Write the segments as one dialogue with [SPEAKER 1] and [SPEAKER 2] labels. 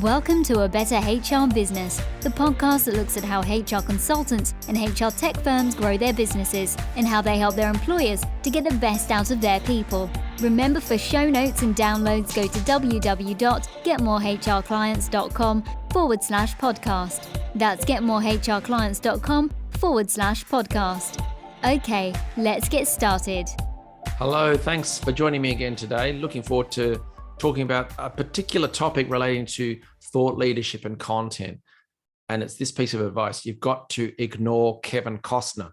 [SPEAKER 1] Welcome to A Better HR Business, the podcast that looks at how HR consultants and HR tech firms grow their businesses and how they help their employers to get the best out of their people. Remember, for show notes and downloads, go to www.getmorehrclients.com/podcast. That's getmorehrclients.com/podcast. Okay, let's get started.
[SPEAKER 2] Hello, thanks for joining me again today. Looking forward to talking about a particular topic relating to thought leadership and content. And it's this piece of advice: you've got to ignore Kevin Costner.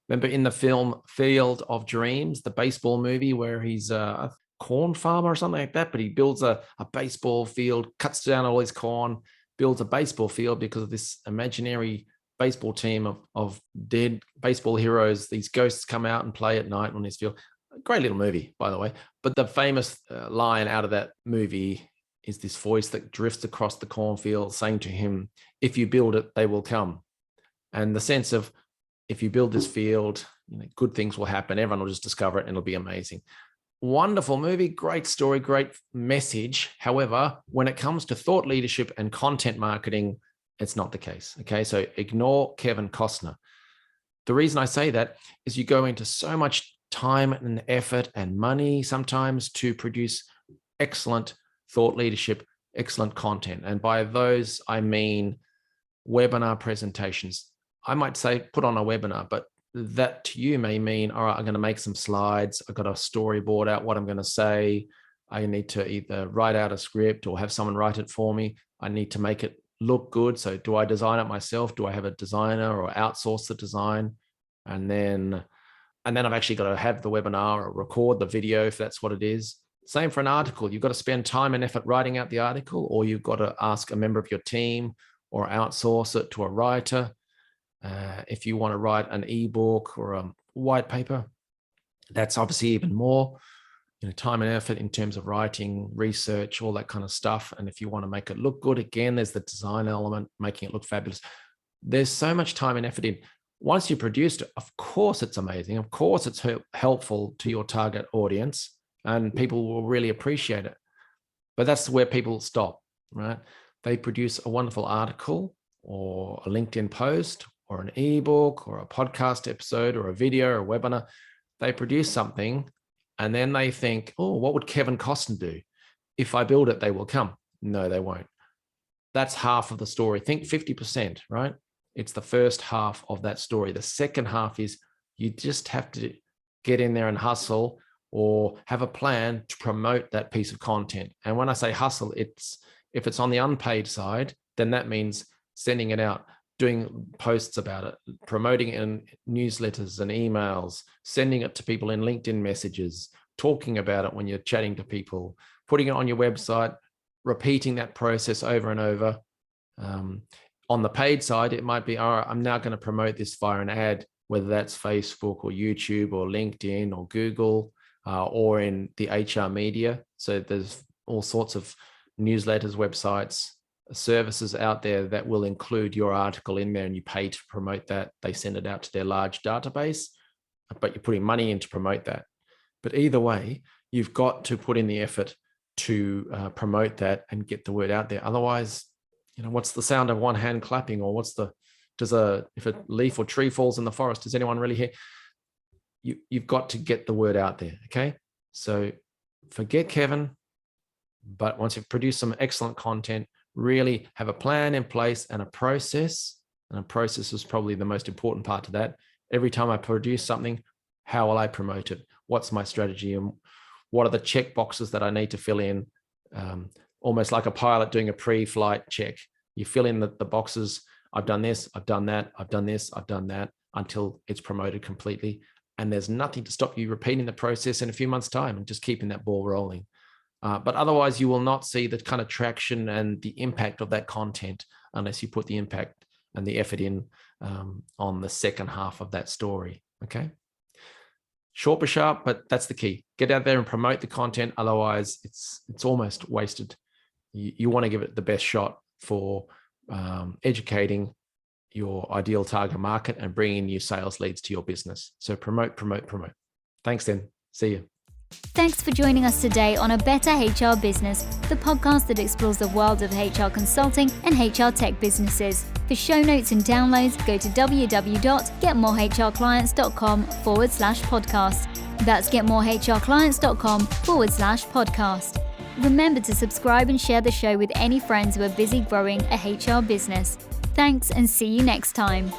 [SPEAKER 2] Remember in the film Field of Dreams, the baseball movie, where he's a corn farmer or something like that, but he builds a baseball field, cuts down all his corn, builds a baseball field because of this imaginary baseball team of dead baseball heroes. These ghosts come out and play at night on his field. Great little movie, by the way. But the famous line out of that movie is this voice that drifts across the cornfield saying to him, "If you build it, they will come." And the sense of, if you build this field, good things will happen. Everyone will just discover it and it'll be amazing. Wonderful movie, great story, great message. However, when it comes to thought leadership and content marketing, it's not the case. Okay, so ignore Kevin Costner. The reason I say that is you go into so much time and effort and money sometimes to produce excellent thought leadership, excellent content. And by those, I mean webinar presentations. I might say put on a webinar, but that to you may mean, all right, I'm going to make some slides. I've got a storyboard out what I'm going to say. I need to either write out a script or have someone write it for me. I need to make it look good. So do I design it myself? Do I have a designer or outsource the design? And then I've actually got to have the webinar or record the video if that's what it is. Same for an article. You've got to spend time and effort writing out the article, or you've got to ask a member of your team or outsource it to a writer. If you want to write an ebook or a white paper, that's obviously even more time and effort in terms of writing, research, all that kind of stuff. And if you want to make it look good, again, there's the design element, making it look fabulous. There's so much time and effort in. Once you produced it, of course it's amazing. Of course it's helpful to your target audience and people will really appreciate it. But that's where people stop, right? They produce a wonderful article or a LinkedIn post or an ebook or a podcast episode or a video or a webinar. They produce something and then they think, oh, what would Kevin Costner do? If I build it, they will come. No, they won't. That's half of the story. Think 50%, right? It's the first half of that story. The second half is you just have to get in there and hustle or have a plan to promote that piece of content. And when I say hustle, if it's on the unpaid side, then that means sending it out, doing posts about it, promoting it in newsletters and emails, sending it to people in LinkedIn messages, talking about it when you're chatting to people, putting it on your website, repeating that process over and over. On the paid side, it might be, all right, I'm now going to promote this via an ad, whether that's Facebook or YouTube or LinkedIn or Google or in the HR media. So there's all sorts of newsletters, websites, services out there that will include your article in there and you pay to promote that. They send it out to their large database, but you're putting money in to promote that. But either way, you've got to put in the effort to promote that and get the word out there. Otherwise, what's the sound of one hand clapping, or if a leaf or tree falls in the forest, does anyone really hear? You've got to get the word out there. Okay. So forget Kevin, but once you've produced some excellent content, really have a plan in place and a process. And a process is probably the most important part of that. Every time I produce something, how will I promote it? What's my strategy? And what are the check boxes that I need to fill in? Almost like a pilot doing a pre-flight check. You fill in the boxes. I've done this, I've done that, I've done this, I've done that, until it's promoted completely. And there's nothing to stop you repeating the process in a few months' time and just keeping that ball rolling. But otherwise, you will not see the kind of traction and the impact of that content unless you put the impact and the effort in on the second half of that story. Okay. Short but sharp, but that's the key. Get out there and promote the content. Otherwise, it's almost wasted. You want to give it the best shot for educating your ideal target market and bringing new sales leads to your business. So promote. Thanks then. See you.
[SPEAKER 1] Thanks for joining us today on A Better HR Business, the podcast that explores the world of HR consulting and HR tech businesses. For show notes and downloads, go to www.getmorehrclients.com/podcast. That's getmorehrclients.com/podcast. Remember to subscribe and share the show with any friends who are busy growing a HR business. Thanks, and see you next time.